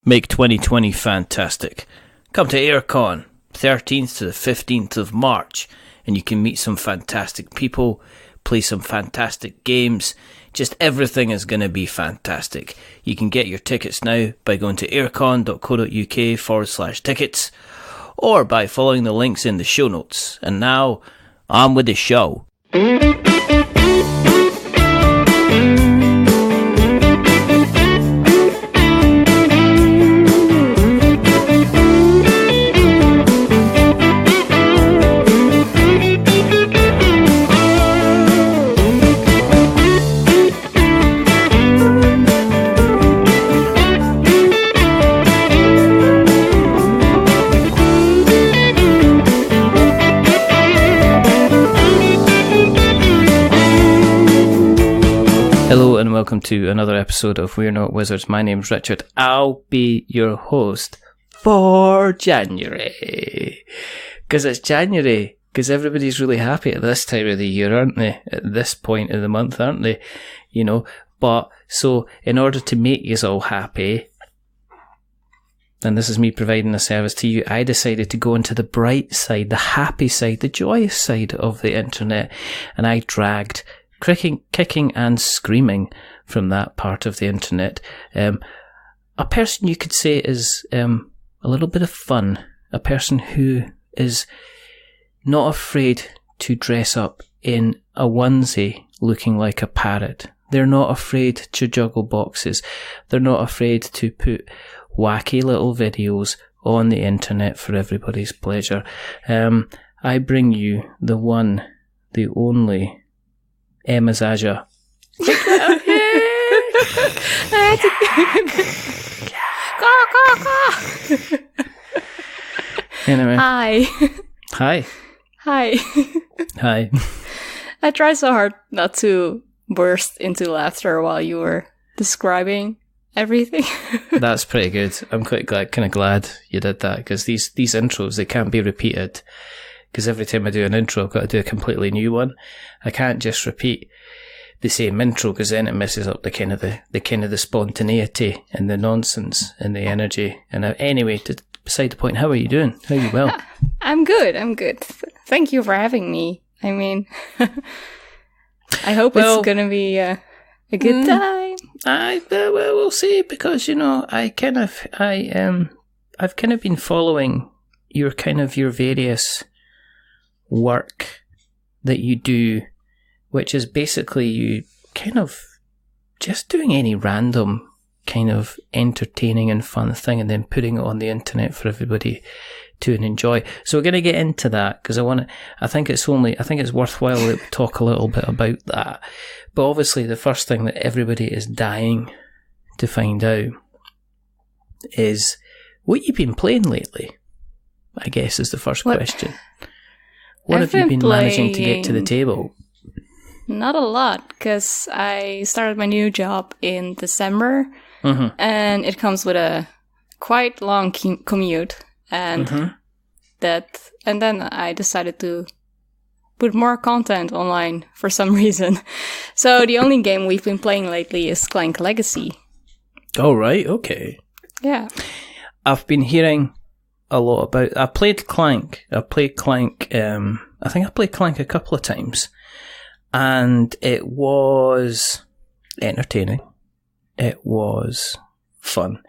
Make 2020 fantastic. Come to AireCon, 13th to the 15th of March, and you can meet some fantastic people, play some fantastic games. Just everything is going to be fantastic. You can get your tickets now by going to airecon.co.uk/tickets or by following the links in the show notes. And now, on with the show. Hello and welcome to another episode of We're Not Wizards. My name's Richard. I'll be your host for January. Because it's January. Because everybody's really happy at this time of the year, aren't they? At this point of the month, aren't they? You know, but so in order to make you all happy, and this is me providing a service to you, I decided to go into the bright side, the happy side, the joyous side of the internet, and I dragged kicking and screaming from that part of the internet. A person you could say is a little bit of fun. A person who is not afraid to dress up in a onesie looking like a parrot. They're not afraid to juggle boxes. They're not afraid to put wacky little videos on the internet for everybody's pleasure. I bring you the one, the only EmmZaja. Anyway. Hi. Hi. I tried so hard not to burst into laughter while you were describing everything. That's pretty good. I'm quite glad you did that, because these intros, they can't be repeated. Because every time I do an intro, I've got to do a completely new one. I can't just repeat the same intro, because then it messes up the kind of the spontaneity and the nonsense and the energy. And anyway, beside the point, how are you doing? How are you well? I'm good. Thank you for having me. I mean, I hope it's going to be a good time. We'll see, because I've kind of been following your various work that you do, which is basically you kind of just doing any random kind of entertaining and fun thing and then putting it on the internet for everybody to enjoy. So we're going to get into that, because I think it's worthwhile to talk a little bit about that. But obviously the first thing that everybody is dying to find out is what you've been playing lately, I guess, is the first question. What have you been managing to get to the table? Not a lot, because I started my new job in December, and it comes with a quite long commute, and then I decided to put more content online for some reason. So the only game we've been playing lately is Clank Legacy. Oh, right, okay. Yeah. I've been hearing a lot about. I played Clank. I think I played Clank a couple of times, and it was entertaining. It was fun.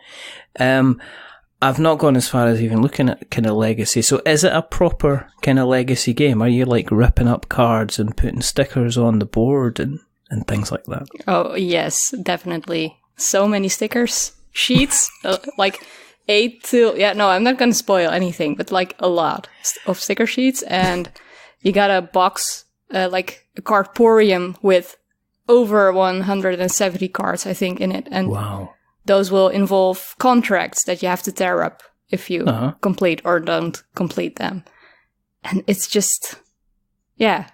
I've not gone as far as even looking at kind of Legacy. So is it a proper kind of Legacy game? Are you like ripping up cards and putting stickers on the board and things like that? Oh, yes, definitely. So many stickers, sheets, like 8 to... Yeah, no, I'm not going to spoil anything, but like a lot of sticker sheets. And you got a box, like a cardporium with over 170 cards, I think, in it. And wow. Those will involve contracts that you have to tear up if you complete or don't complete them. And it's just... Yeah.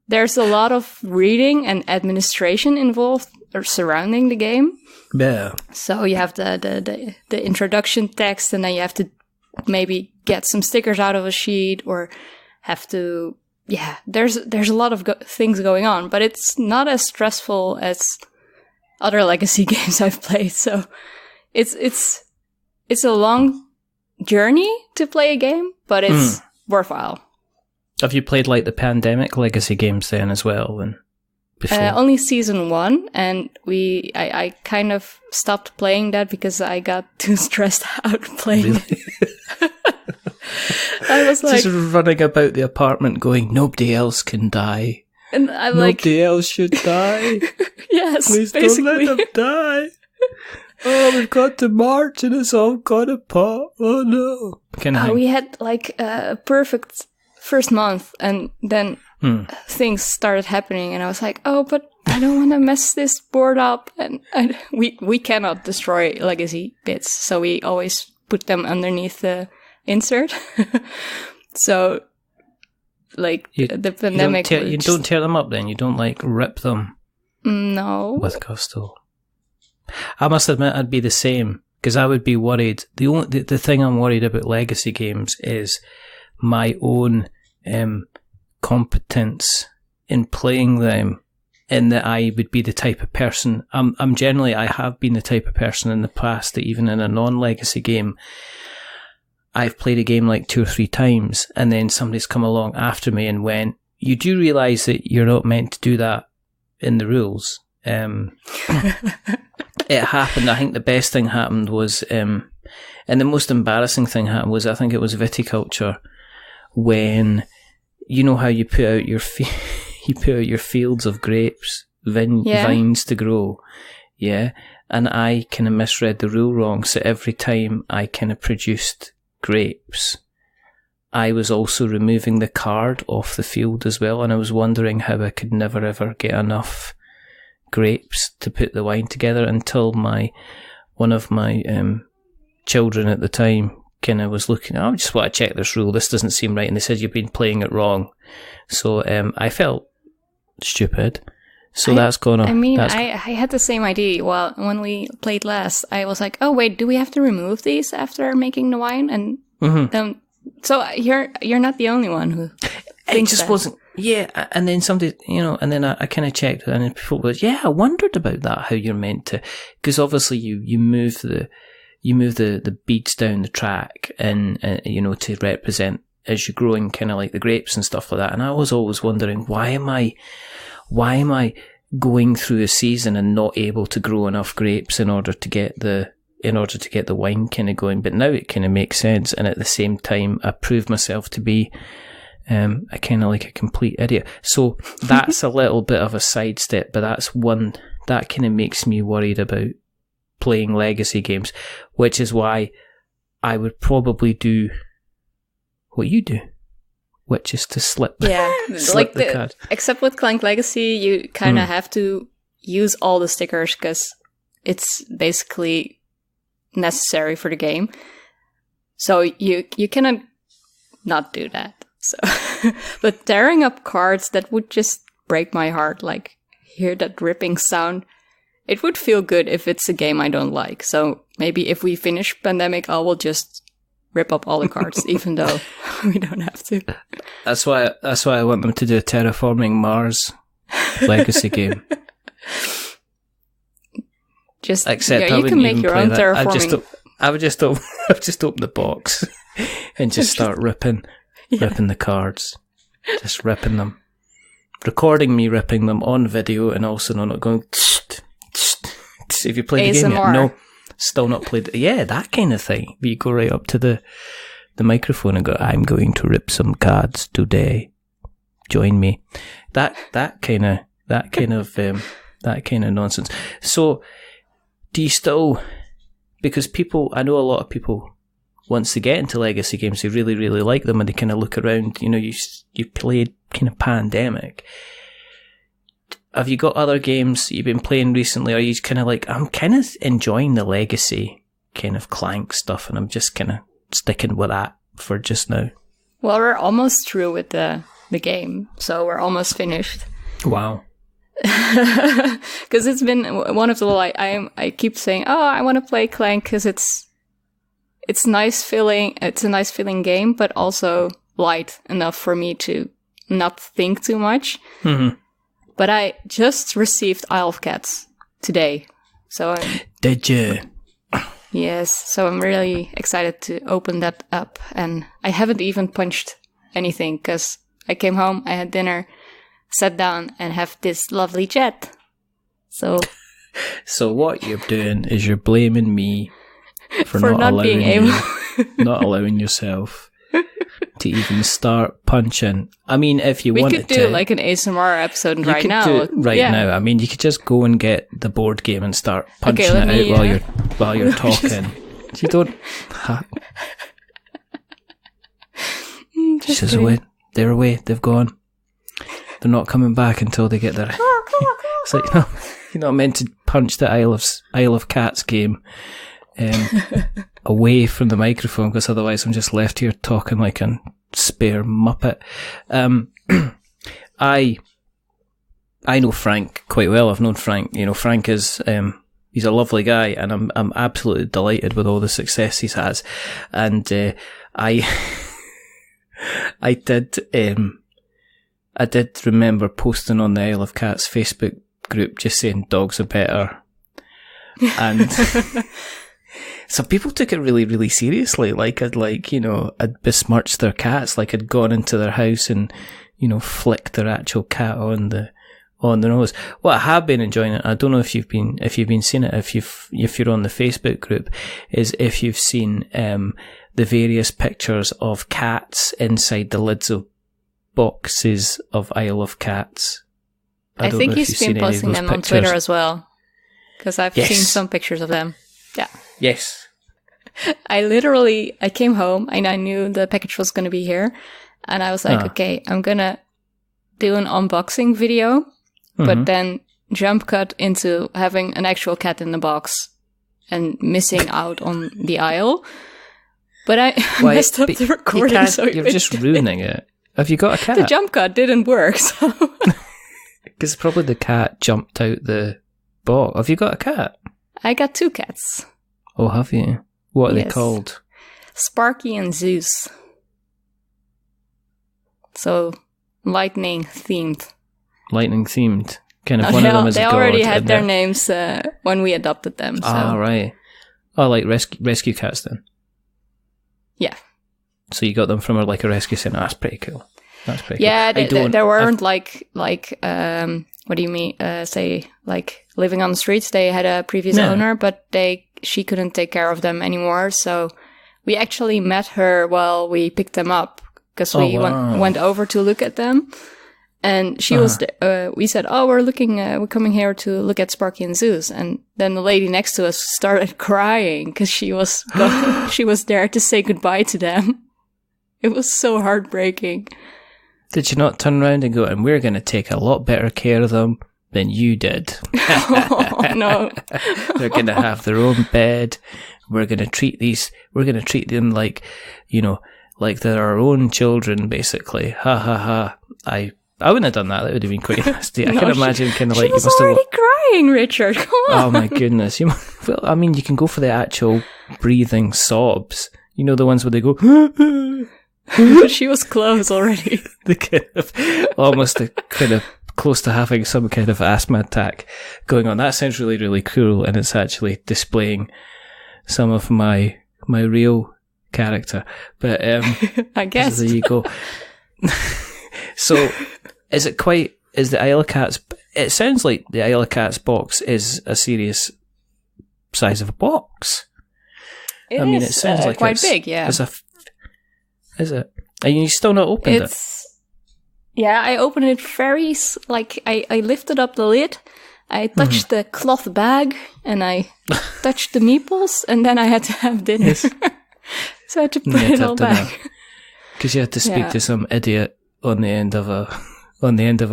There's a lot of reading and administration involved or surrounding the game. Yeah. So you have the introduction text, and then you have to maybe get some stickers out of a sheet, or have to... Yeah, there's a lot of things going on, but it's not as stressful as other Legacy games I've played. So it's it's a long journey to play a game, but it's worthwhile. Have you played like the Pandemic legacy games then as well? And before? Only season 1, and I kind of stopped playing that because I got too stressed out playing. Really? I was like, just running about the apartment going, nobody else can die. And I'm nobody else should die. Yes, please basically. don't let them die. Oh, we've got to march and it's all gone apart. Oh no. We had like a perfect first month, and then things started happening, and I was like, oh, but I don't want to mess this board up. And we cannot destroy legacy bits, so we always put them underneath the insert. So, like, the Pandemic... You don't tear them up then? You don't, like, rip them? No. With gusto. I must admit I'd be the same, because I would be worried. The thing I'm worried about legacy games is my own competence in playing them, in that I would be the type of person... I have been the type of person in the past that even in a non-legacy game, I've played a game like 2 or 3 times, and then somebody's come along after me and went, you do realise that you're not meant to do that in the rules. It happened. I think the best thing happened was, and the most embarrassing thing happened was, I think it was Viticulture, when, you know how you put out your fields of grapes, vines to grow, yeah? And I kind of misread the rule wrong, so every time I kind of produced grapes, I was also removing the card off the field as well, and I was wondering how I could never ever get enough grapes to put the wine together until one of my children at the time kind of was looking, I just want to check this rule, this doesn't seem right, and they said you've been playing it wrong. So I felt stupid. So that's gone on. I mean, I had the same idea. Well, when we played last, I was like, oh wait, do we have to remove these after making the wine? And then, so you're not the only one who thinks it just that. wasn't. Yeah, and then somebody, and then I kind of checked, and then people were like, yeah, I wondered about that, how you're meant to, because obviously you move the beads down the track, and to represent as you're growing, kind of like the grapes and stuff like that. And I was always wondering, why am I going through a season and not able to grow enough grapes in order to get the wine kind of going? But now it kind of makes sense, and at the same time, I proved myself to be a kind of like a complete idiot. So that's a little bit of a sidestep, but that's one that kind of makes me worried about playing legacy games, which is why I would probably do what you do, which is to slip the card. Except with Clank Legacy, you kind of have to use all the stickers because it's basically necessary for the game. So you cannot not do that. So, but tearing up cards, that would just break my heart. Like, hear that ripping sound. It would feel good if it's a game I don't like. So maybe if we finish Pandemic, I will just rip up all the cards, even though we don't have to. That's why I want them to do a Terraforming Mars legacy game. Just except you can make your own terraforming. I would just open the box and just start ripping the cards, just ripping them, recording me ripping them on video, and also not going. If you play the game yet, no, still not played. Yeah, that kind of thing. You go right up to the microphone and go, "I'm going to rip some cards today. Join me." That kind of nonsense. So, do you still? Because I know a lot of people, once they get into legacy games, they really, really like them, and they kind of look around. You played kind of Pandemic. Have you got other games you've been playing recently, or are you kind of like, I'm kind of enjoying the legacy kind of Clank stuff, and I'm just kind of sticking with that for just now? Well, we're almost through with the game, so we're almost finished. Wow. Because it's been one of the, I keep saying, oh, I want to play Clank because it's nice feeling. It's a nice feeling game, but also light enough for me to not think too much. Mm-hmm. But I just received Isle of Cats today, so did you? Yes, so I'm really excited to open that up. And I haven't even punched anything because I came home, I had dinner, sat down and have this lovely chat. So what you're doing is you're blaming me for not not being able, not allowing yourself to even start punching. I mean, if you wanted to, we could do like an ASMR episode right now. Now. I mean, you could just go and get the board game and start punching it out while you're talking. You don't. She says, "Away, they're away. They've gone. They're not coming back until they get there." It's like, you're not meant to punch the Isle of Cats game away from the microphone, because otherwise I'm just left here talking like a spare muppet. I know Frank quite well. I've known Frank. Frank is he's a lovely guy, and I'm absolutely delighted with all the success he's has. And I did remember posting on the Isle of Cats Facebook group just saying dogs are better, and some people took it really, really seriously. Like I'd besmirched their cats, like I'd gone into their house and flicked their actual cat on the nose. What I have been enjoying it, I don't know if you've been seeing it, if you're on the Facebook group, is if you've seen the various pictures of cats inside the lids of boxes of Isle of Cats. I think he's been posting them on Twitter as well, because I've seen some pictures of them. Yeah. Yes. I came home and I knew the package was going to be here, and I was like, okay, I'm going to do an unboxing video, but then jump cut into having an actual cat in the box and missing out on the aisle. But I messed up the recording. You're just ruining it. Have you got a cat? The jump cut didn't work, so... Because probably the cat jumped out the box. Have you got a cat? I got 2 cats. Oh, have you? What are they called? Sparky and Zeus. So, lightning themed. Lightning themed. Kind of one of them is a god. They already had their names when we adopted them. So. Ah, right. Oh, like rescue cats then? Yeah. So you got them from a rescue centre. That's pretty cool. Yeah, there weren't like what do you mean? Say like living on the streets. They had a previous owner, but she couldn't take care of them anymore. So we actually met her while we picked them up, because we went over to look at them, and she was. We said, "Oh, we're coming here to look at Sparky and Zeus," and then the lady next to us started crying because she was there to say goodbye to them. It was so heartbreaking. Did you not turn around and go, "And we're going to take a lot better care of them than you did"? Oh, no. They're going to have their own bed. We're going to treat them like, like they're our own children, basically. Ha ha ha. I wouldn't have done that. That would have been quite nasty. I can imagine kind of like... She was already crying, Richard. Come on. Oh my goodness. You can go for the actual breathing sobs. The ones where they go... She was close already. The kind of almost kind of close to having some kind of asthma attack going on. That sounds really, really cool, and it's actually displaying some of my real character. But I guess there you go. So, is the Isle of Cats? It sounds like the Isle of Cats box is a serious size of a box. It sounds like quite big. Yeah. Is it? And you still not opened it? Yeah, I opened it very, I lifted up the lid, I touched the cloth bag, and I touched the meeples, and then I had to have dinner. Yes. So I had to put it all back. Because you had to speak to some idiot on the end of a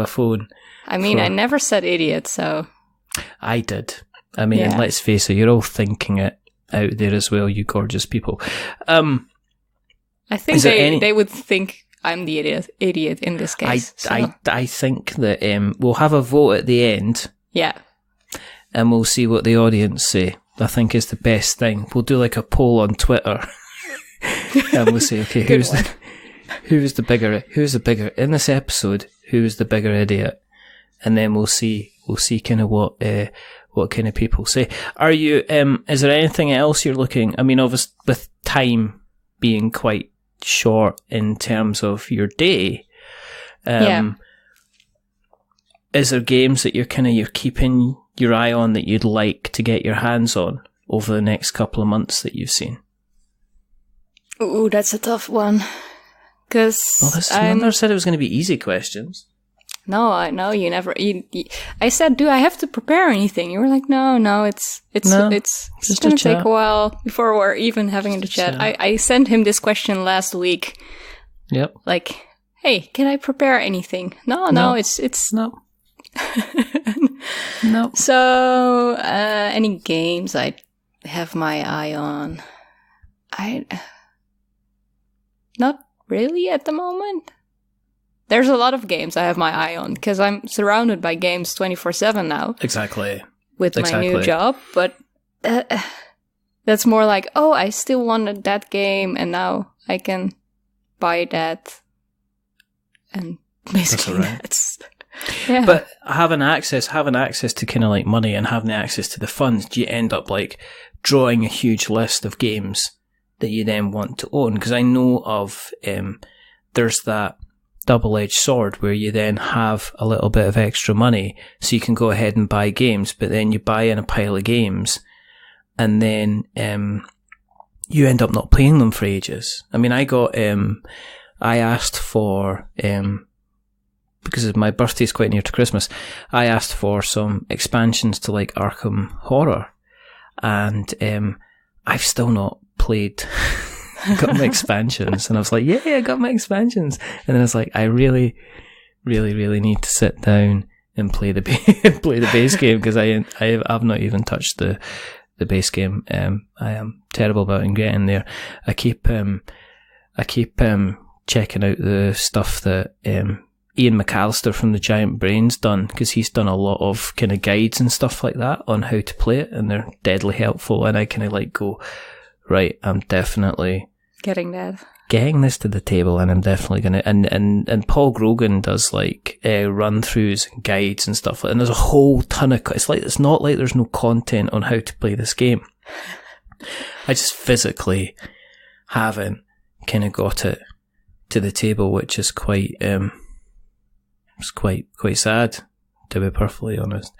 phone. I mean, I never said idiot, so... I did. I mean, and let's face it, you're all thinking it out there as well, you gorgeous people. I think they would think I'm the idiot in this case. I think that we'll have a vote at the end. Yeah. And we'll see what the audience say. I think is the best thing. We'll do like a poll on Twitter. And we'll say, okay, who's the bigger in this episode, who's the bigger idiot? And then we'll see kind of what what kind of people say. Are you? Is there anything else you're looking? I mean, obviously, with time being quite short in terms of your day, is there games that you're keeping your eye on that you'd like to get your hands on over the next couple of months that you've seen? Ooh, that's a tough one. Because I never said it was going to be easy questions. No, I know you never. I said, "Do I have to prepare anything?" You were like, "No, it's going to take a while before we're even having the chat." I sent him this question last week. Yep. Like, hey, can I prepare anything? No, it's no. No. So, any games I have my eye on? Not really at the moment. There's a lot of games I have my eye on because I'm surrounded by games 24/7 now. Exactly. With my new job, but that's more like, oh, I still wanted that game, and now I can buy that, and basically that's yeah. But having access to kind of like money and having access to the funds, you end up like drawing a huge list of games that you then want to own. Because I know of there's that double-edged sword where you then have a little bit of extra money so you can go ahead and buy games, but then you buy in a pile of games and then you end up not playing them for ages. I mean, I asked for because my birthday's quite near to Christmas, I asked for some expansions to like Arkham Horror, and I've still not played got my expansions, and I was like, yeah, I got my expansions, and then I was like, I really, really, really need to sit down and play the base game, because I've not even touched the base game. I am terrible about getting there. I keep checking out the stuff that Ian McAllister from the Giant Brain's done, because he's done a lot of kind of guides and stuff like that on how to play it, and they're deadly helpful, and I kind of like go, right, I'm definitely getting this to the table, and I'm definitely gonna. And Paul Grogan does like run throughs and guides and stuff, and there's a whole ton of. It's not like there's no content on how to play this game. I just physically haven't kind of got it to the table, which is quite it's quite sad, to be perfectly honest.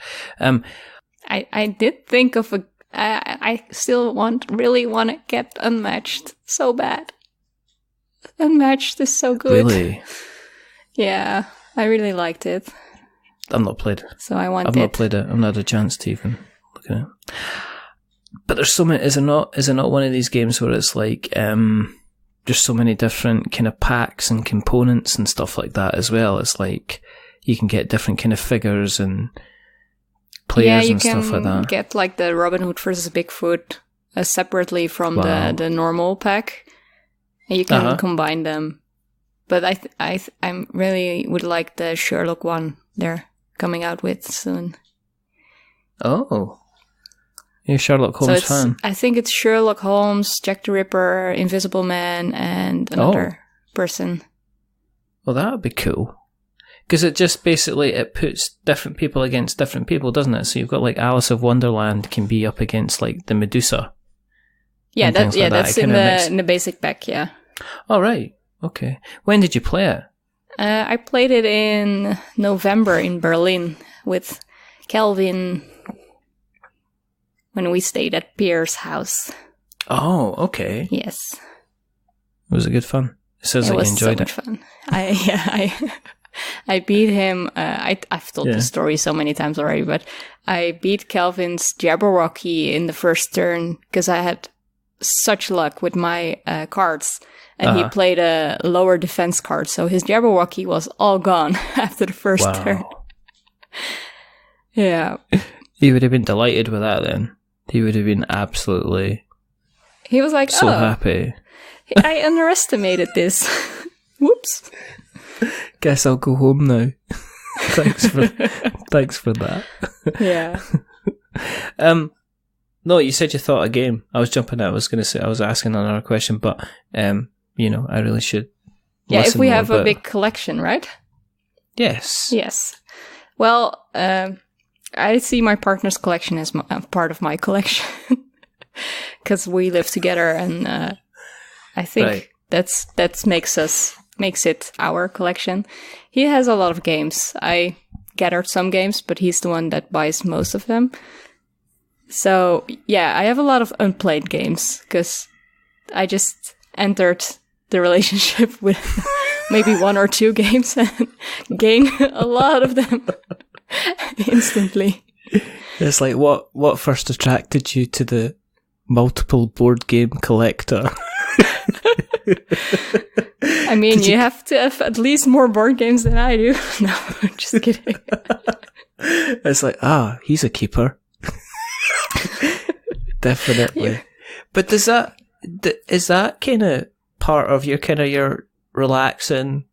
I did think of a. I still really want to get Unmatched so bad. Unmatched is so good. Really? Yeah, I really liked it. I've not played it. So I want I've not played it. I've not had a chance to even look at it. But there's so many. Is it not one of these games where it's like there's so many different kind of packs and components and stuff like that as well? It's like you can get different kind of figures and players and stuff like that. Yeah, you can get like the Robin Hood versus Bigfoot separately from the normal pack, and you can combine them. But I really would like the Sherlock one they're coming out with soon. Oh, you're a Sherlock Holmes fan? I think it's Sherlock Holmes, Jack the Ripper, Invisible Man, and another person. Well, that would be cool. Because it just basically, it puts different people against different people, doesn't it? So you've got like Alice of Wonderland can be up against like the Medusa. Yeah, that's in the basic pack, yeah. Oh, right. Okay. When did you play it? I played it in November in Berlin with Kelvin when we stayed at Pierre's house. Oh, okay. Yes. Was it good fun? It says that you enjoyed it. It was so much fun. I beat him. I've told the story so many times already, but I beat Kelvin's Jabberwocky in the first turn because I had such luck with my cards. And he played a lower defense card, so his Jabberwocky was all gone after the first turn. Yeah. He would have been delighted with that then. He would have been absolutely... He was like, so happy. I underestimated this. Whoops. Guess I'll go home now. Thanks for that. Yeah. No, you said you thought a game. I was jumping out. I was asking another question, but I really should. Yeah, if we have a big collection, right? Yes. Yes. Well, I see my partner's collection as part of my collection because we live together, and I think that makes it our collection. He has a lot of games. I gathered some games, but he's the one that buys most of them. So yeah, I have a lot of unplayed games because I just entered the relationship with maybe 1 or 2 games and gain a lot of them instantly. It's like what first attracted you to the multiple board game collector? I mean, you have to have at least more board games than I do. No, just kidding. It's like, he's a keeper. Definitely. Yeah. But is that kind of part of your relaxing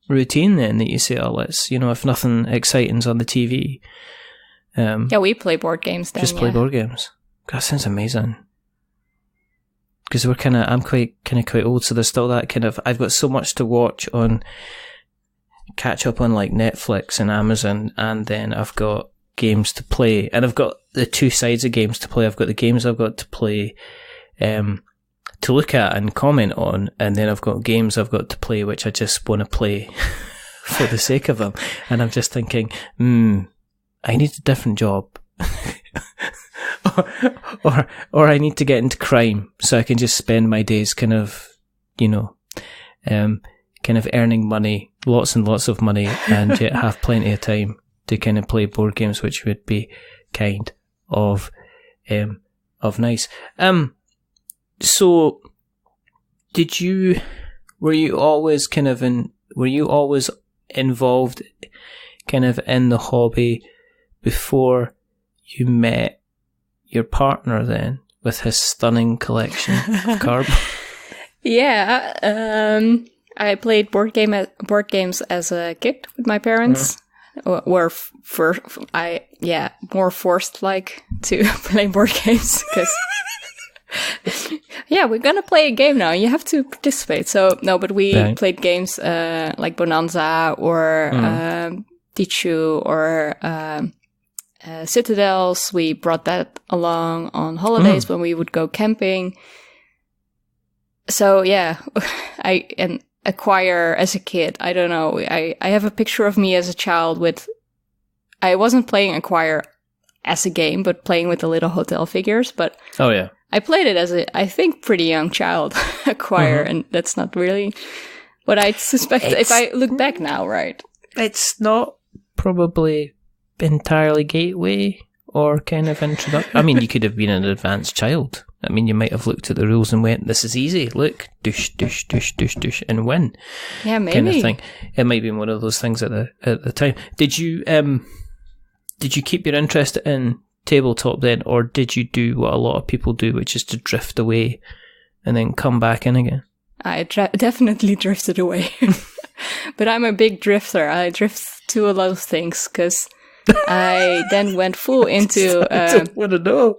routine then, that you say, let's, if nothing exciting's on the TV? Yeah, we play board games then. Just play board games. That sounds amazing. Because I'm quite old, so there's still that kind of, I've got so much to watch catch up on like Netflix and Amazon, and then I've got games to play, and I've got the two sides of games to play. I've got the games I've got to play, to look at and comment on, and then I've got games I've got to play which I just want to play for the sake of them. And I'm just thinking, I need a different job. or I need to get into crime so I can just spend my days kind of earning money, lots and lots of money, and yet have plenty of time to kind of play board games, which would be kind of nice. So were you always involved kind of in the hobby before you met your partner then, with his stunning collection of cardboard? Yeah, I played board games as a kid with my parents. More forced like to play board games because we're gonna play a game now. You have to participate. So no, but we played games like Bonanza or Tichu or Citadels. We brought that along on holidays when we would go camping. So yeah, Acquire as a kid. I don't know. I have a picture of me as a child I wasn't playing Acquire as a game, but playing with the little hotel figures. But I played it as I think, pretty young child, Acquire, and that's not really what I suspect if I look back now, right? It's not probably entirely gateway or kind of introduction. I mean, you could have been an advanced child. I mean, you might have looked at the rules and went, this is easy. Look, douche, douche, douche, douche, douche, and win. Yeah, maybe. Kind of thing. It might be one of those things at the time. Did you keep your interest in tabletop then, or did you do what a lot of people do, which is to drift away and then come back in again? I definitely drifted away. But I'm a big drifter. I drift to a lot of things because I then went full into... I don't want to know.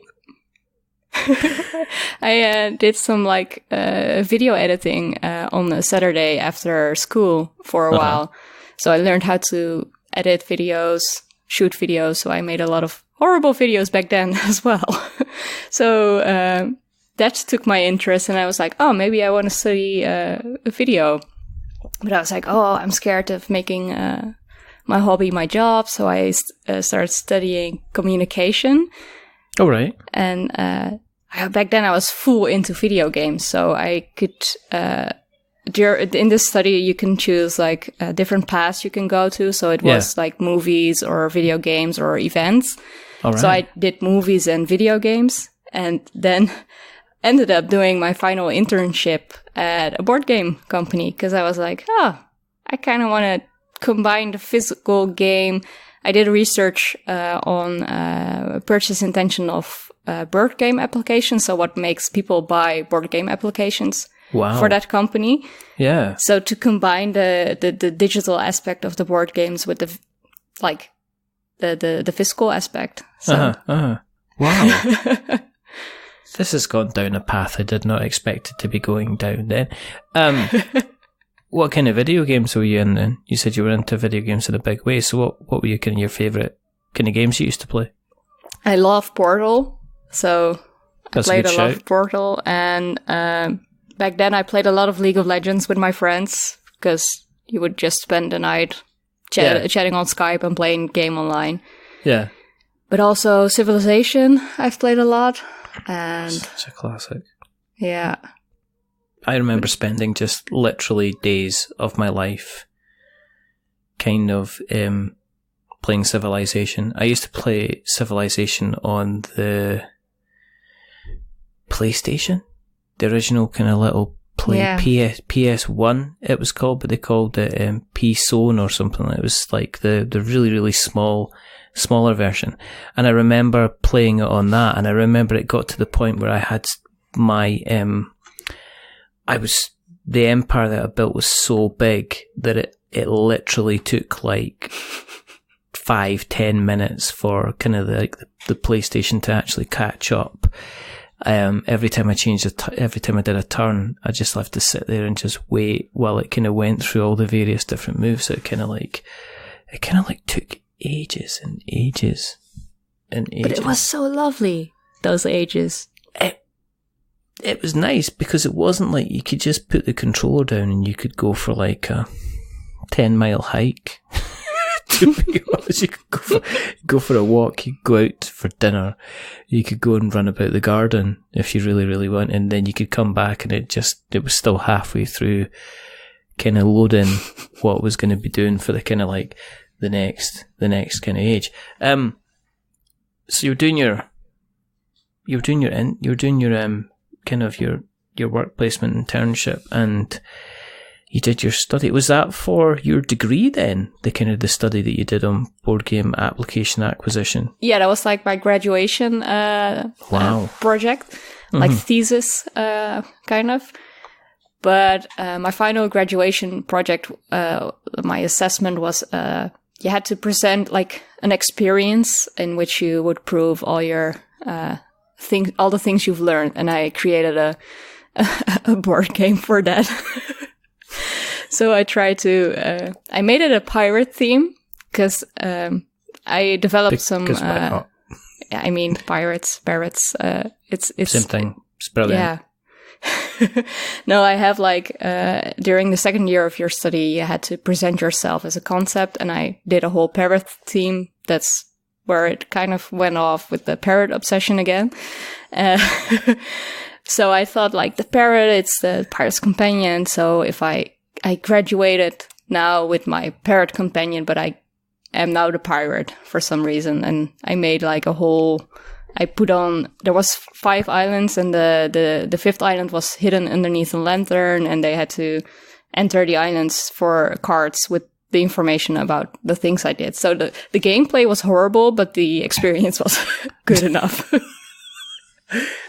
I did some video editing on a Saturday after school for a while. So I learned how to edit videos, shoot videos. So I made a lot of horrible videos back then as well. So that took my interest, and I was like, maybe I want to study video. But I was like, I'm scared of making my hobby my job. So I started studying communication. Oh, right. And back then I was full into video games, so I could, in this study, you can choose different paths you can go to. So it was like movies or video games or events. All right. So I did movies and video games, and then ended up doing my final internship at a board game company because I was like, I kind of want to combine the physical game. I did research on purchase intention of board game applications. So what makes people buy board game applications for that company. Yeah. So to combine the digital aspect of the board games with the physical aspect. So. Wow. This has gone down a path I did not expect it to be going down then. What kind of video games were you in then? You said you were into video games in a big way. So what were your favourite kind of games you used to play? I love Portal, so That's I played a a good lot shout. of Portal, and back then I played a lot of League of Legends with my friends, because you would just spend the night chatting on Skype and playing game online. Yeah. But also Civilization, I've played a lot, and Such a classic. yeah. I remember spending just literally days of my life kind of playing Civilization. I used to play Civilization on the PlayStation, the original kind of little PS1 it was called, but they called it P-Zone or something. It was like the really, really smaller version. And I remember playing it on that, and I remember it got to the point where I had my the empire that I built was so big that it literally took like 5-10 minutes for kind of the PlayStation to actually catch up. Every time I every time I did a turn, I just have to sit there and just wait while it kind of went through all the various different moves. So it kind of like took ages and ages and ages. But it was so lovely, those ages. It was nice because it wasn't like you could just put the controller down and you could go for like a 10-mile hike. To be honest, you could go for a walk, you could go out for dinner, you could go and run about the garden if you really, really want, and then you could come back and it was still halfway through kind of loading what was going to be doing for the kind of like the next kind of age. So you're doing your kind of your work placement internship, and you did your study. Was that for your degree then? The kind of the study that you did on board game application acquisition? Yeah, that was like my graduation project, like thesis, kind of. But my final graduation project, my assessment was you had to present like an experience in which you would prove all your all the things you've learned, and I created a board game for that. So I tried to I made it a pirate theme because I developed why not? I mean pirates. It's Same thing. It's brilliant. Yeah. No, I have like during the second year of your study, you had to present yourself as a concept, and I did a whole parrot theme. That's where it kind of went off with the parrot obsession again. So I thought like the parrot, it's the pirate's companion. So if I graduated now with my parrot companion, but I am now the pirate for some reason. And I made like there was 5 islands, and the 5th island was hidden underneath a lantern, and they had to enter the islands for cards with the information about the things I did. So the gameplay was horrible, but the experience was good enough.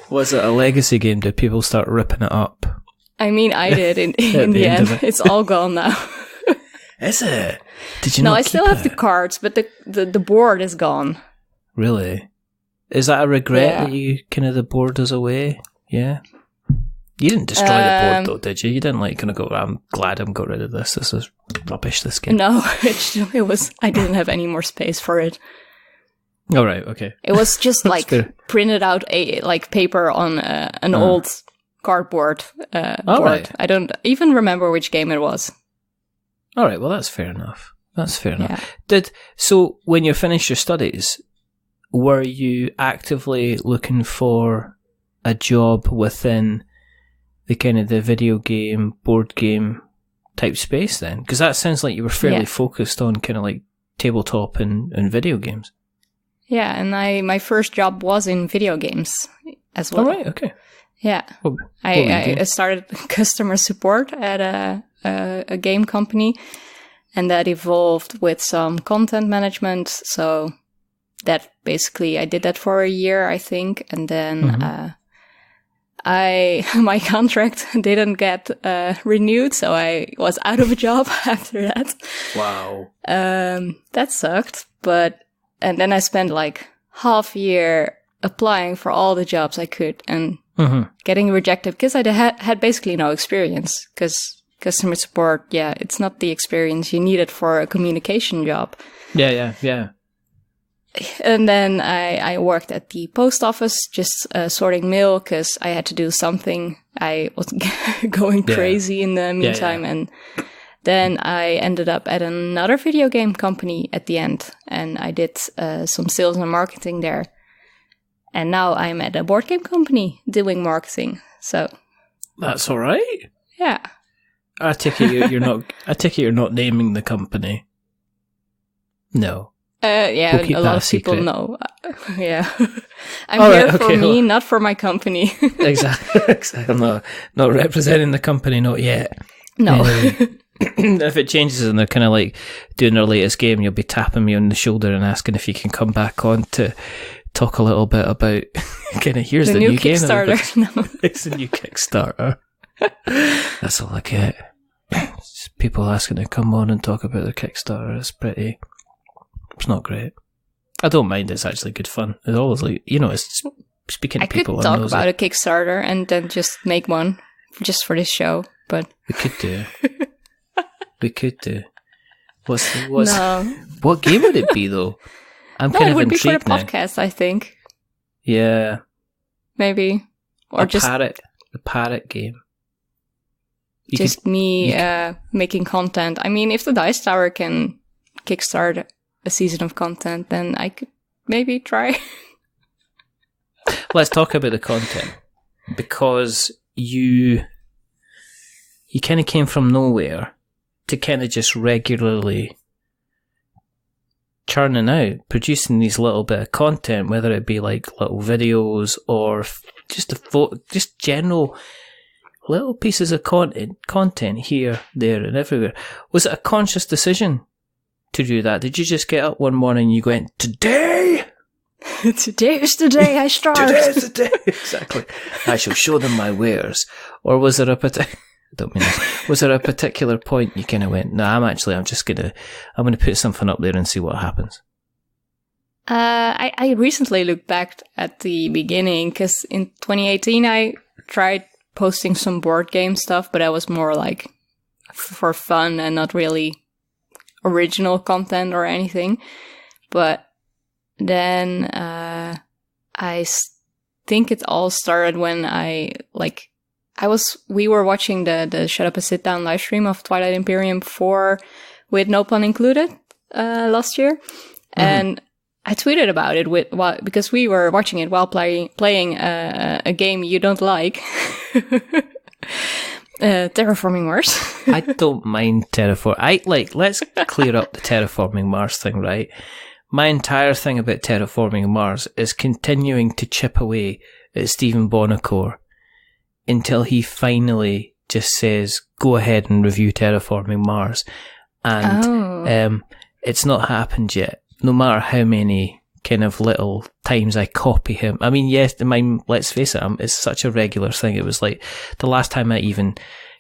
Was it a legacy game? Did people start ripping it up? I mean, I did in the end. It's all gone now. Is it? Did you No, not I still have the cards, but the board is gone. Really? Is that a regret that you kind of the board is away? Yeah. You didn't destroy the board though, did you? You didn't like kind of go, I'm glad I'm got rid of this. This is rubbish, this game. No, it was, I didn't have any more space for it. All right, okay. It was just like printed out like paper on an old cardboard board. Right. I don't even remember which game it was. All right, well that's fair enough. Yeah. So when you finished your studies, were you actively looking for a job within the kind of the video game, board game type space then? Because that sounds like you were fairly focused on kind of like tabletop and video games. Yeah, and my first job was in video games as well. Oh, right, okay. Yeah. I started customer support at a game company, and that evolved with some content management. So that basically, I did that for a year, I think, and then my contract didn't get renewed, so I was out of a job after that. Wow. That sucked, and then I spent like half year applying for all the jobs I could and getting rejected because I had basically no experience, because customer support, it's not the experience you needed for a communication job. Yeah. And then I worked at the post office, just sorting mail, because I had to do something. I was going crazy in the meantime. And then I ended up at another video game company at the end. And I did some sales and marketing there. And now I'm at a board game company doing marketing. So that's all right. Yeah. I take it you're not. I take it you're not naming the company. No. Yeah, we'll a lot of people know. Yeah. I'm all here right, for me, not for my company. Exactly. I'm not representing the company, not yet. No. If it changes and they're kind of like doing their latest game, you'll be tapping me on the shoulder and asking if you can come back on to talk a little bit about kind of here's the new game. Kickstarter. No. It's the new Kickstarter. That's all I get. Just people asking to come on and talk about their Kickstarter. It's not great. I don't mind. It's actually good fun. It's always like, it's speaking to people. I could talk about a Kickstarter and then just make one just for this show, but we could do. We could do. No. What game would it be though? I'm kind of intrigued now. It would be for the podcast, I think. Yeah. Maybe. Or the Parrot game. Making content. I mean, if the Dice Tower can kickstart a season of content, then I could maybe try. Let's talk about the content. Because you kind of came from nowhere to kind of just regularly churning out, producing these little bit of content, whether it be like little videos or just general little pieces of content here, there, and everywhere. Was it a conscious decision to do that? Did you just get up one morning and you went, today? Today is the day I start. Today is the day. Exactly. I shall show them my wares. Or was there was there a particular point you kind of went, no, I'm going to put something up there and see what happens? I recently looked back at the beginning, because in 2018 I tried posting some board game stuff, but that was more like for fun and not really original content or anything. But then I think it all started when we were watching the Shut Up and Sit Down live stream of Twilight Imperium 4 with No Pun Included last year. Mm-hmm. And I tweeted about it because we were watching it while playing a game you don't like. Terraforming Mars. I don't mind let's clear up the Terraforming Mars thing, right? My entire thing about Terraforming Mars is continuing to chip away at Stephen Bonacore until he finally just says, go ahead and review Terraforming Mars. And it's not happened yet. No matter how many kind of little times I copy him. I mean, yes, let's face it, it's such a regular thing. It was like the last time I even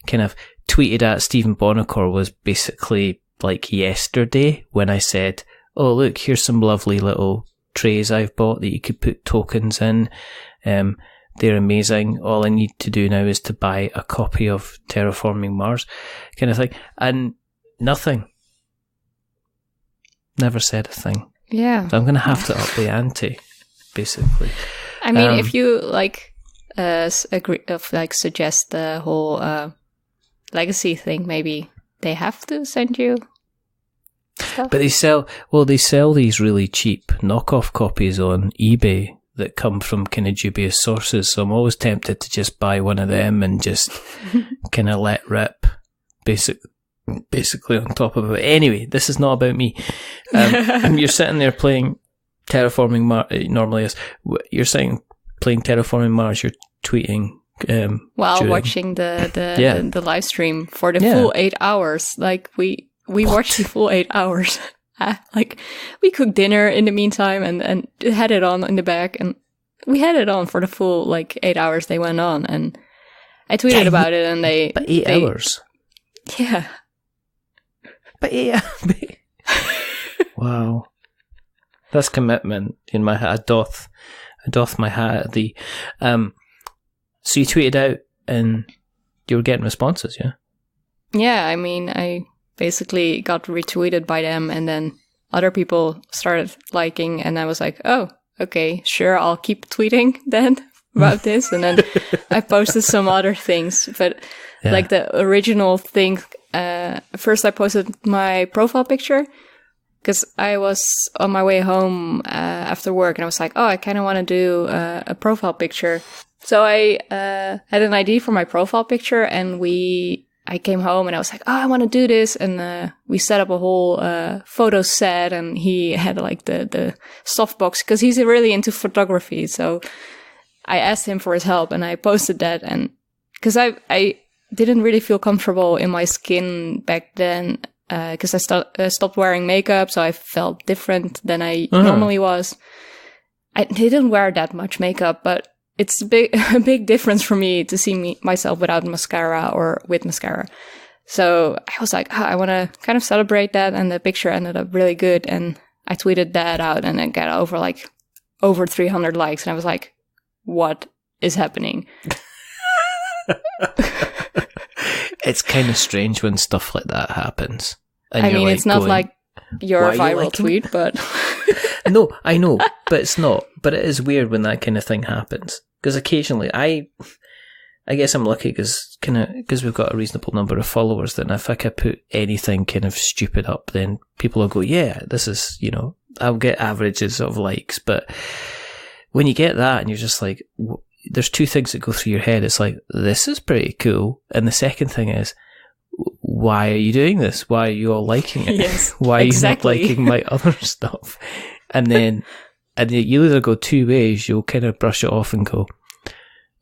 kind of tweeted at Stephen Bonacore was basically like yesterday when I said, oh, look, here's some lovely little trays I've bought that you could put tokens in. They're amazing. All I need to do now is to buy a copy of Terraforming Mars kind of thing. And nothing. Never said a thing. Yeah. So I'm going to have to up the ante, basically. I mean, if you suggest the whole legacy thing, maybe they have to send you stuff. But they sell these really cheap knockoff copies on eBay that come from kind of dubious sources. So I'm always tempted to just buy one of them and just kind of let rip, basically on top of it. Anyway, this is not about me. You're sitting there playing Terraforming Mars. Normally is you're sitting playing Terraforming Mars. You're tweeting while watching the live stream for the full 8 hours. Like we watched the full 8 hours. We cooked dinner in the meantime and had it on in the back, and we had it on for the full 8 hours they went on. And I tweeted about it, and they 8 hours. Yeah. But yeah. Wow. That's commitment in my hat. I doth my hat at thee. So you tweeted out and you were getting responses, yeah? Yeah, I mean, I basically got retweeted by them, and then other people started liking, and I was like, oh, okay, sure, I'll keep tweeting then about this. And then I posted some other things, but like the original thing, first I posted my profile picture because I was on my way home after work, and I was like, oh, I kind of want to do a profile picture. So I had an idea for my profile picture, and I came home and I was like, oh, I want to do this. And we set up a whole photo set, and he had like the softbox because he's really into photography. So I asked him for his help, and I posted that. And because I didn't really feel comfortable in my skin back then because I stopped wearing makeup. So I felt different than I normally was. I didn't wear that much makeup, but it's a big difference for me to see myself without mascara or with mascara. So I was like, I want to kind of celebrate that. And the picture ended up really good. And I tweeted that out, and it got over 300 likes. And I was like, what is happening? It's kind of strange when stuff like that happens. And I mean, it's not like your viral tweet, but... No, I know, but it's not. But it is weird when that kind of thing happens. Because occasionally, I guess I'm lucky because we've got a reasonable number of followers that if I could put anything kind of stupid up, then people will go, yeah, this is, I'll get averages of likes. But when you get that and you're just like, there's two things that go through your head. It's like, this is pretty cool. And the second thing is, why are you doing this? Why are you all liking it? Yes, why are you not liking my other stuff? And then you either go two ways. You'll kind of brush it off and go,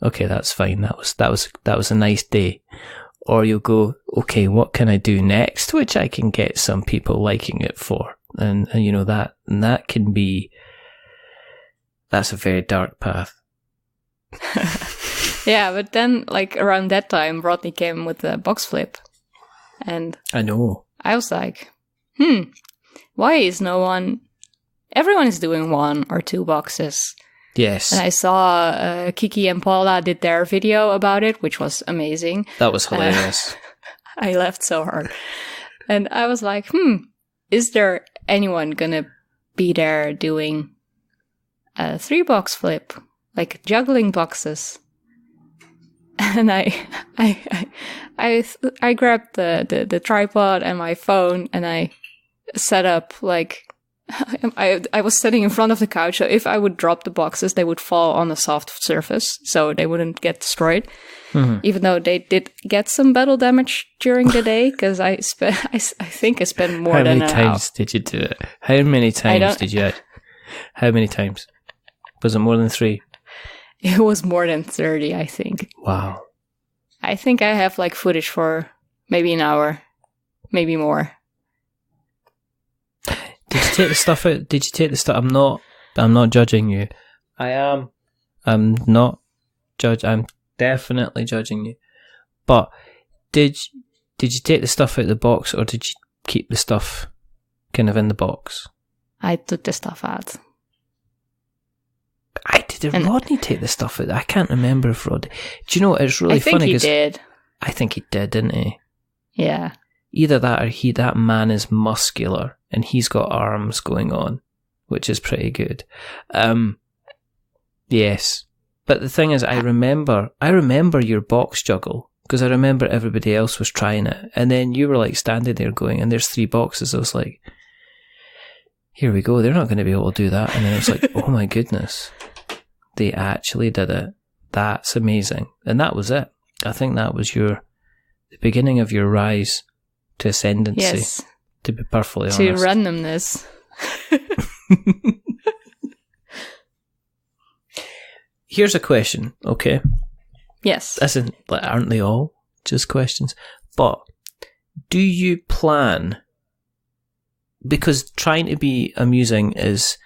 okay, that's fine. That was a nice day. Or you'll go, okay, what can I do next, which I can get some people liking it for? And that can be, that's a very dark path. Yeah, but then like around that time, Rodney came with the box flip. And I know. I was like, why is everyone is doing 1 or 2 boxes. Yes. And I saw Kiki and Paula did their video about it, which was amazing. That was hilarious. I laughed so hard. And I was like, is there anyone gonna be there doing a 3-box flip? Like juggling boxes? And I grabbed the tripod and my phone, and I set up like I was sitting in front of the couch, so if I would drop the boxes, they would fall on a soft surface, so they wouldn't get destroyed. Mm-hmm. Even though they did get some battle damage during the day, because I think I spent more than an hour. How many times did you do it? How many times did you? How many times? Was it more than 3? It was more than 30, I think. Wow. I think I have like footage for maybe an hour, maybe more. Did you take the stuff out? Did you take the stuff? I'm not judging you. I am. I'm not I'm definitely judging you. But did you take the stuff out of the box, or did you keep the stuff kind of in the box? I took the stuff out. Did Rodney take the stuff out? I can't remember if Rodney... Do you know, it's really funny. I think he did. I think he did, didn't he? Yeah. Either that or that man is muscular and he's got arms going on, which is pretty good. Yes. But the thing is, I remember your box juggle, because I remember everybody else was trying it. And then you were like standing there going, and there's 3 boxes. I was like, here we go. They're not going to be able to do that. And then it's like, oh my goodness. They actually did it. That's amazing. And that was it. I think that was the beginning of your rise to ascendancy. Yes. To be perfectly honest. To randomness. Here's a question, okay? Yes. Aren't they all just questions? But do you plan... Because trying to be amusing is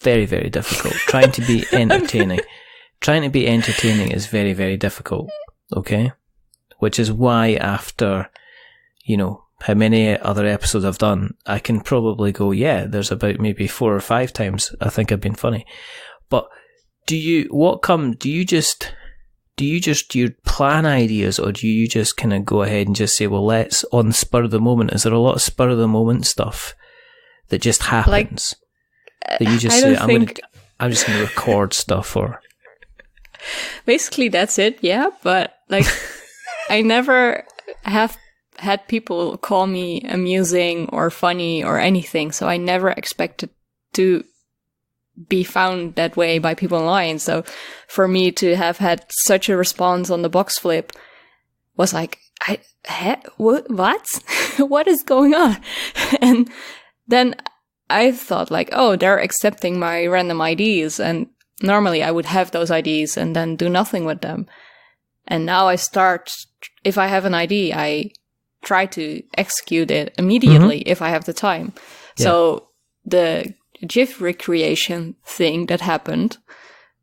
very, very difficult. Trying to be entertaining. Trying to be entertaining is very, very difficult, okay? Which is why after, how many other episodes I've done, I can probably go, yeah, there's about maybe 4 or 5 times I think I've been funny. But do you plan ideas, or do you just kind of go ahead and just say, well, let's, on the spur of the moment, is there a lot of spur of the moment stuff that just happens? That you just say, I'm just going to record stuff, or... Basically, that's it, yeah. But, like, I never have had people call me amusing or funny or anything, so I never expected to be found that way by people online. So for me to have had such a response on the box flip was like, what? What is going on? And then I thought like, oh, they're accepting my random IDs, and normally I would have those IDs and then do nothing with them. And now I start, if I have an ID, I try to execute it immediately if I have the time. Yeah. So the GIF recreation thing that happened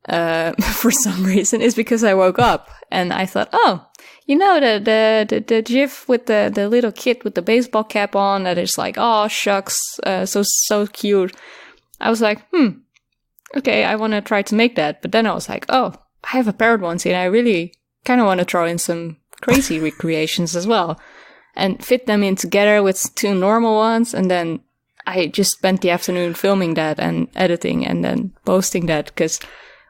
for some reason is because I woke up and I thought, oh, you know, the GIF with the little kid with the baseball cap on that is like, oh, shucks, so cute. I was like, okay, I want to try to make that. But then I was like, oh, I have a Parrot onesie and I really kind of want to throw in some crazy recreations as well and fit them in together with two normal ones. And then I just spent the afternoon filming that and editing and then posting that, because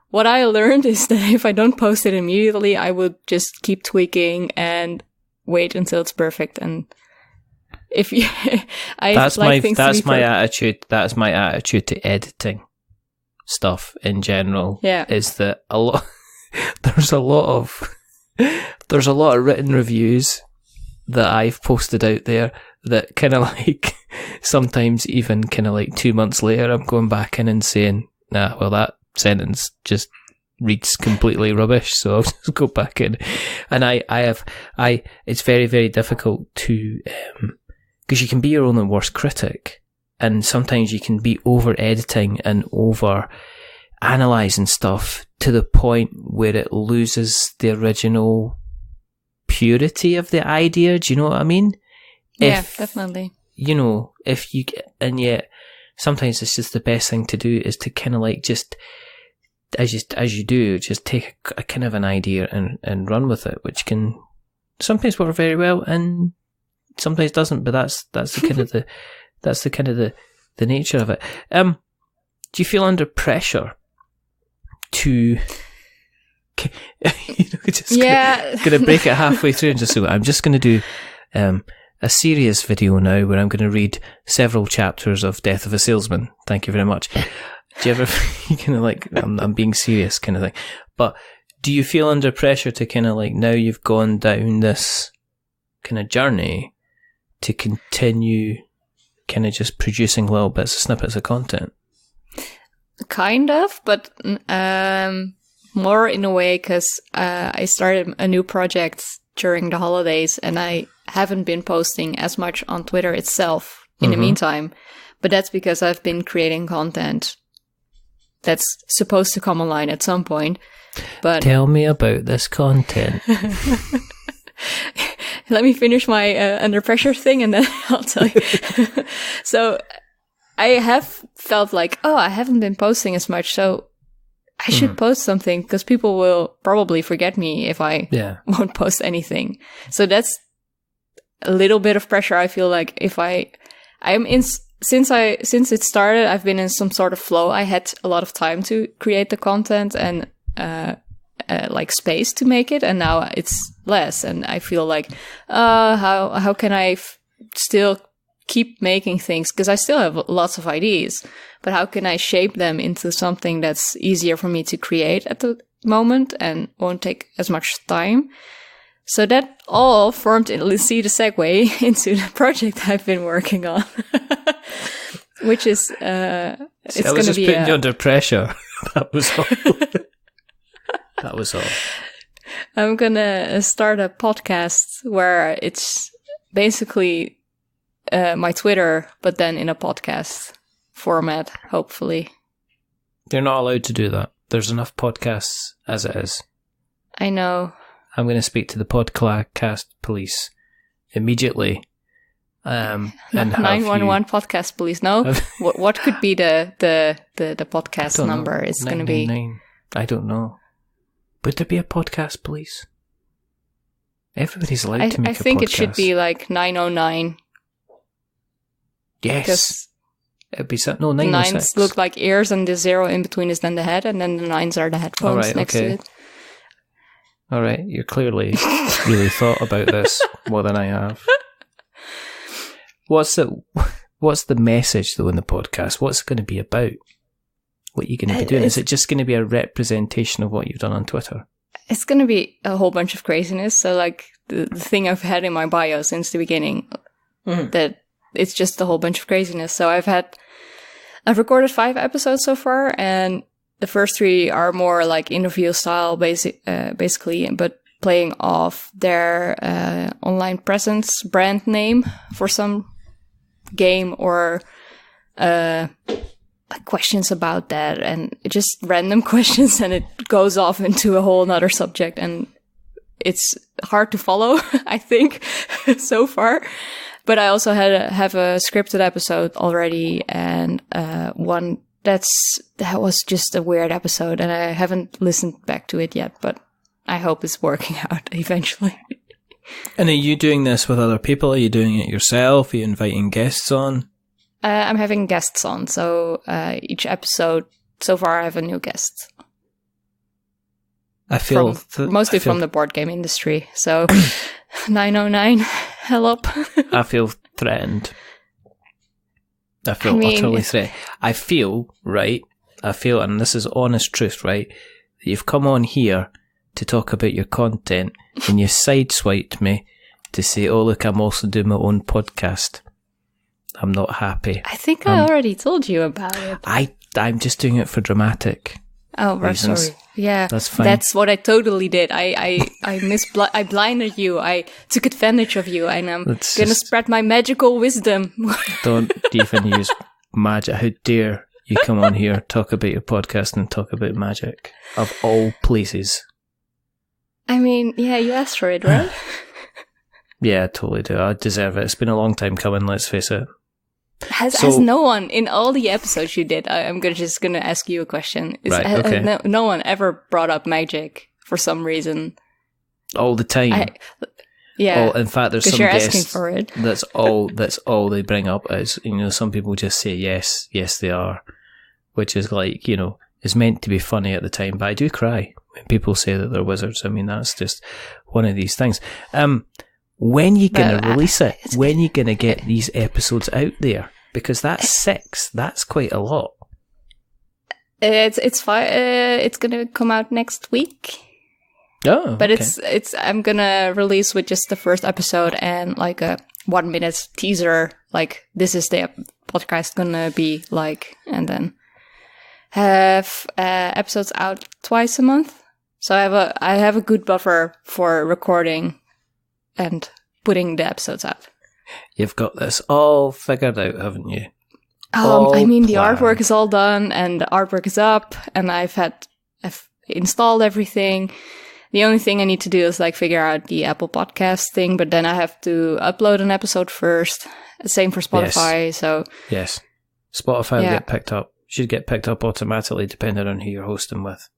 what I learned is that if I don't post it immediately, I would just keep tweaking and wait until it's perfect. And if you, that's my attitude. That's my attitude to editing stuff in general. Yeah, is that there's a lot of written reviews that I've posted out there that kind of like sometimes even kind of like 2 months later I'm going back in and saying, nah, well, that sentence just reads completely rubbish, so I'll just go back in. And it's very, very difficult to, because you can be your own worst critic, and sometimes you can be over editing and over analysing stuff to the point where it loses the original purity of the idea. Do you know what I mean? Yeah, definitely. You know, and yet sometimes it's just the best thing to do is to kind of like just as you do, just take a kind of an idea and run with it, which can sometimes work very well and sometimes doesn't. But that's the kind of the nature of it. Do you feel under pressure to? Gonna break it halfway through and just say, I'm just going to do a serious video now where I'm going to read several chapters of Death of a Salesman. Thank you very much. Do you ever kind of like, I'm being serious kind of thing, but do you feel under pressure to kind of like, now you've gone down this kind of journey to continue kind of just producing little bits of snippets of content? Kind of, but more in a way, because I started a new project during the holidays and I haven't been posting as much on Twitter itself in the meantime. But that's because I've been creating content that's supposed to come online at some point. But tell me about this content. Let me finish my under pressure thing and then I'll tell you. So I have felt like, oh, I haven't been posting as much, so I should post something because people will probably forget me if I won't post anything. So that's a little bit of pressure. I feel like if since it started, I've been in some sort of flow. I had a lot of time to create the content and like space to make it, and now it's less. And I feel like, how can I still keep making things, because I still have lots of ideas, but how can I shape them into something that's easier for me to create at the moment and won't take as much time? So that all formed, see the segue into the project I've been working on, which is it's going to be. I was just putting you under pressure. That was all. That was all. I'm gonna start a podcast where it's basically my Twitter, but then in a podcast format, hopefully. They're not allowed to do that. There's enough podcasts as it is. I know. I'm going to speak to the podcast police immediately. And 911 podcast police. No, what could be the podcast number? It's going to be. I don't know. Would there be a podcast police? Everybody's allowed to make a podcast. I think it should be like 909. Yes. It'd be no 9 or 6. Nines look like ears, and the 0 in between is then the head, and then the 9s are the headphones next to it. All right, you're clearly really thought about this more than I have. What's the message though in the podcast? What's it going to be about? What are you going to be doing? Is it just going to be a representation of what you've done on Twitter? It's going to be a whole bunch of craziness. So like the thing I've had in my bio since the beginning, that it's just a whole bunch of craziness. So I've recorded 5 episodes so far, and the first 3 are more like interview style, basically, but playing off their online presence brand name for some game or questions about that, and just random questions, and it goes off into a whole nother subject, and it's hard to follow, I think, so far. But I also have a scripted episode already, and one that was just a weird episode, and I haven't listened back to it yet, but I hope it's working out eventually. And are you doing this with other people? Are you doing it yourself? Are you inviting guests on? I'm having guests on, so each episode, so far I have a new guest. I feel... Mostly from the board game industry, so 909, help. I feel threatened. I feel utterly threatened. I feel, and this is honest truth, right, that you've come on here to talk about your content, and you sideswiped me to say, oh look, I'm also doing my own podcast. I'm not happy. I think I already told you about it. I'm just doing it for dramatic reasons. Sorry. Yeah, that's fine. That's what I totally did. I blinded you. I took advantage of you, and I'm gonna spread my magical wisdom. Don't even use magic. How dare you come on here, talk about your podcast, and talk about magic of all places? I mean, yeah, you asked for it, right? Yeah, I totally do. I deserve it. It's been a long time coming, let's face it. Has no one, in all the episodes you did, I'm just going to ask you a question. No one ever brought up magic for some reason. All the time. In fact, there's some guests asking for it. That's all they bring up is, some people just say yes they are, which is like, it's meant to be funny at the time, but I do cry when people say that they're wizards. I mean, that's just one of these things. When are you going to release it? When are you going to get these episodes out there? Because that's 6. That's quite a lot. It's fine. It's going to come out next week. Oh, but okay. I'm going to release with just the first episode and like a 1-minute teaser. Like, this is the podcast going to be like, and then have episodes out twice a month. So I have a good buffer for recording and putting the episodes out. You've got this all figured out, haven't you? The artwork is all done, and the artwork is up, and I've installed everything. The only thing I need to do is like figure out the Apple Podcast thing, but then I have to upload an episode first. Same for Spotify. Yes. Spotify will get picked up. Should get picked up automatically depending on who you're hosting with.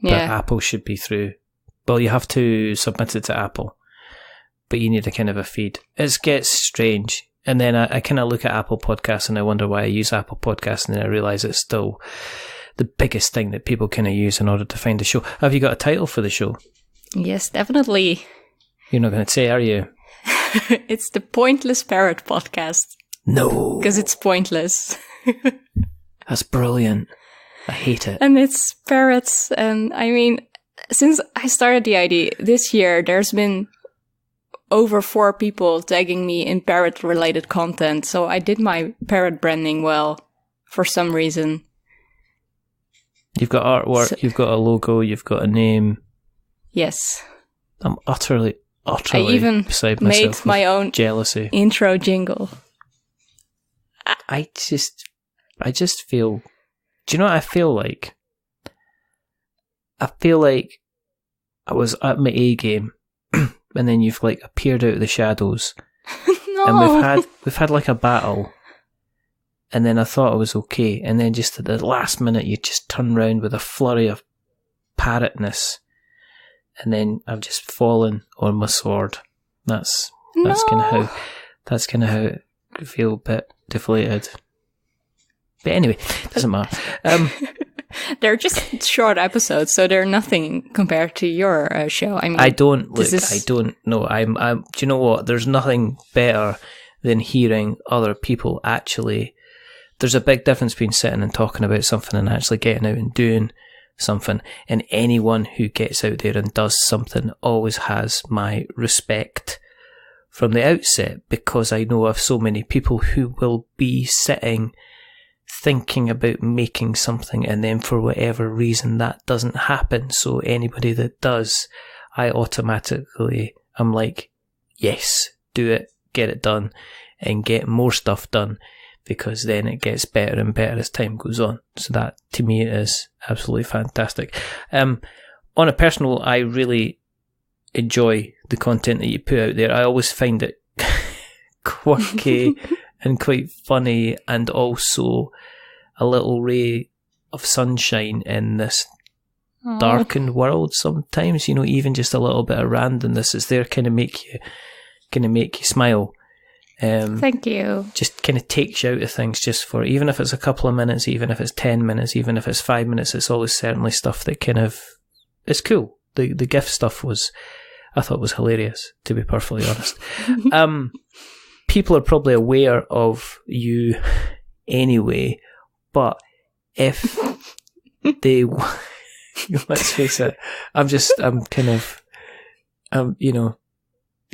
But Apple should be through. Well, you have to submit it to Apple, but you need a kind of a feed. It gets strange. And then I kind of look at Apple Podcasts and I wonder why I use Apple Podcasts, and then I realise it's still the biggest thing that people kind of use in order to find a show. Have you got a title for the show? Yes, definitely. You're not going to say, are you? It's the Pointless Parrot Podcast. No. Because it's pointless. That's brilliant. I hate it. And it's parrots. And I mean, since I started the idea this year, there's been over 4 people tagging me in parrot-related content. So I did my parrot branding well for some reason. You've got artwork, you've got a logo, you've got a name. Yes. I'm utterly I even beside made myself my own jealousy. Intro jingle. I just feel... Do you know what I feel like? I feel like I was at my A game, and then you've like appeared out of the shadows. No. And we've had like a battle, and then I thought I was okay, and then just at the last minute you just turn round with a flurry of parrotness, and then I've just fallen on my sword. That's kind of how I feel, a bit deflated. But anyway, doesn't matter. They're just short episodes, so they're nothing compared to your show. I mean, I don't know. Do you know what? There's nothing better than hearing other people actually. There's a big difference between sitting and talking about something and actually getting out and doing something. And anyone who gets out there and does something always has my respect from the outset, because I know of so many people who will be sitting thinking about making something, and then for whatever reason that doesn't happen. So anybody that does, I automatically am like, yes, do it, get it done, and get more stuff done, because then it gets better and better as time goes on. So that to me is absolutely fantastic. On a personal, I really enjoy the content that you put out there. I always find it quirky and quite funny, and also a little ray of sunshine in this darkened world sometimes. You know, even just a little bit of randomness is there, kind of make you smile. Thank you. Just kind of takes you out of things, just for, even if it's a couple of minutes, even if it's 10 minutes, even if it's 5 minutes, it's always certainly stuff that kind of, it's cool. The gift stuff I thought was hilarious, to be perfectly honest. People are probably aware of you anyway, but if they, let's face it, I'm kind of,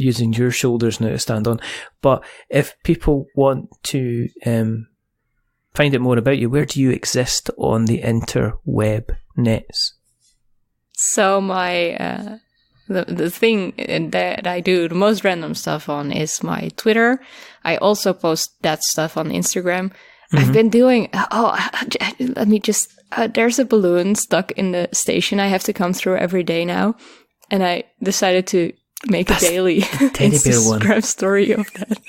using your shoulders now to stand on. But if people want to find out more about you, where do you exist on the interweb nets? So my the thing that I do the most random stuff on is my Twitter. I also post that stuff on Instagram. Mm-hmm. I've been doing, let me just, there's a balloon stuck in the station I have to come through every day now. And I decided to make a daily Instagram story of that.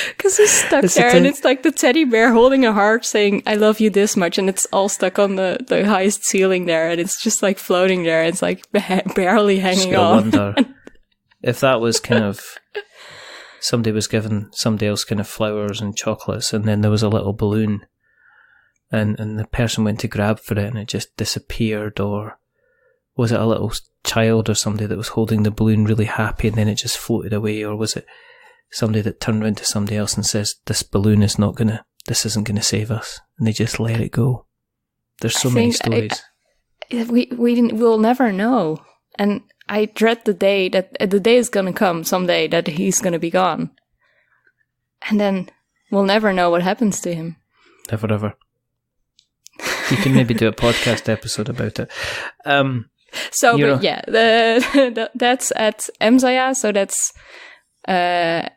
Because it's stuck there, and it's like the teddy bear holding a heart saying, I love you this much, and it's all stuck on the highest ceiling there, and it's just like floating there, and it's like barely hanging on. I wonder if that was kind of, somebody was giving somebody else kind of flowers and chocolates, and then there was a little balloon, and the person went to grab for it, and it just disappeared, or was it a little child or somebody that was holding the balloon really happy, and then it just floated away, or was it somebody that turned around to somebody else and says, this balloon is this isn't gonna save us, and they just let it go. There's so many stories. We'll never know, and I dread the day is gonna come someday that he's gonna be gone, and then we'll never know what happens to him. Never ever. You can maybe do a podcast episode about it. So, but yeah, that's at EmmZaja. So that's, I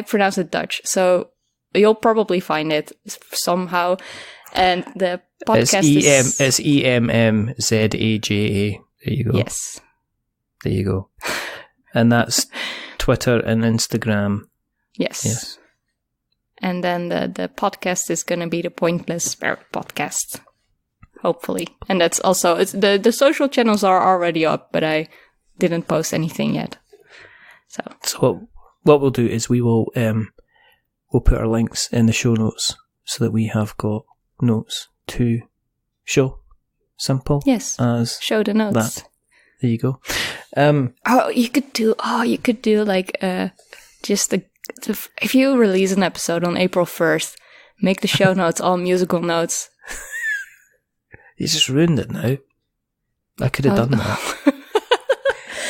pronounce it Dutch. So you'll probably find it somehow. And the podcast is EmmZaja. There you go. Yes. There you go. And that's Twitter and Instagram. Yes. And then the podcast is going to be the Pointless Parrot podcast. Hopefully. And that's also, the social channels are already up, but I didn't post anything yet. So what we'll do is we'll put our links in the show notes so that we have got notes to show. Simple. Yes. As show the notes. That. There you go. You could do like if you release an episode on April 1st, make the show notes all musical notes. You just ruined it now. I could have done that.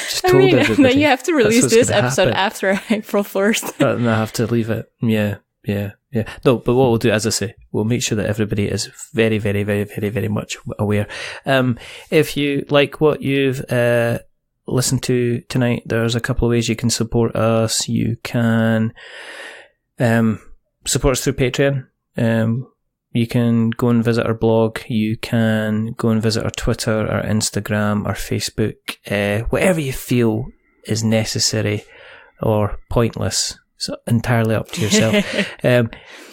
Just told everybody. Then you have to release this episode after April 1st. And I have to leave it. Yeah. No, but what we'll do, as I say, we'll make sure that everybody is very, very, very, very, very much aware. If you like what you've listened to tonight, there's a couple of ways you can support us. You can support us through Patreon. You can go and visit our blog. You can go and visit our Twitter, our Instagram, our Facebook, whatever you feel is necessary or pointless. It's entirely up to yourself.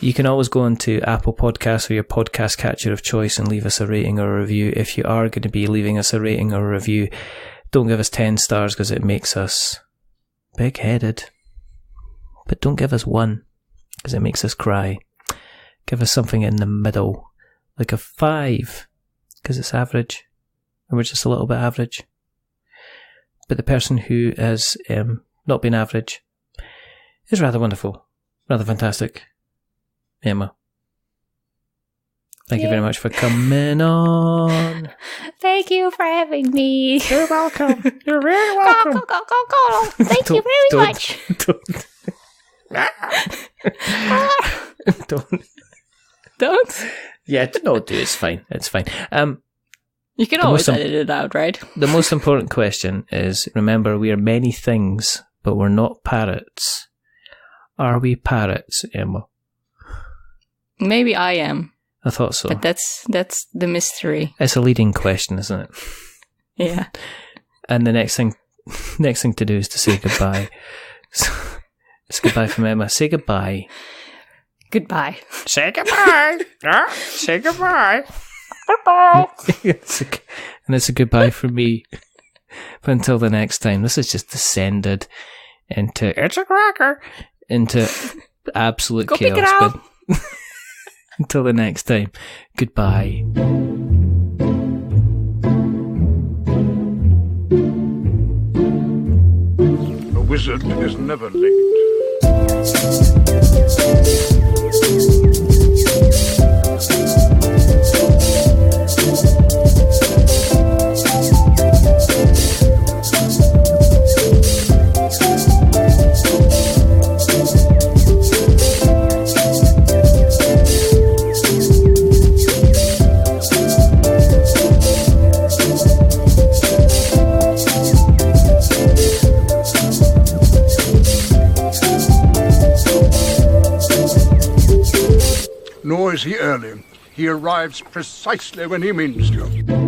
You can always go into Apple Podcasts or your podcast catcher of choice and leave us a rating or a review. If you are going to be leaving us a rating or a review, don't give us 10 stars because it makes us big-headed. But don't give us 1 because it makes us cry. give us something in the middle, like a 5, because it's average, and we're just a little bit average. But the person who has not been average is rather wonderful, rather fantastic. Emma, thank you very much for coming on. Thank you for having me. You're welcome. You're very welcome. Thank you very much. Don't. Yeah, no, do. It's fine. It's fine. You can always edit it out, right? The most important question is, remember, we are many things, but we're not parrots. Are we parrots, Emma? Maybe I am. I thought so. But that's the mystery. It's a leading question, isn't it? Yeah. And the next thing to do is to say goodbye. So, it's goodbye from Emma. Say goodbye. Goodbye. Say goodbye. Say goodbye. Goodbye. And it's a goodbye from me. But until the next time, this has just descended into it's a cracker, into absolute Go chaos. pick it out. But until the next time, goodbye. A wizard is never late. Nor is he early. He arrives precisely when he means to.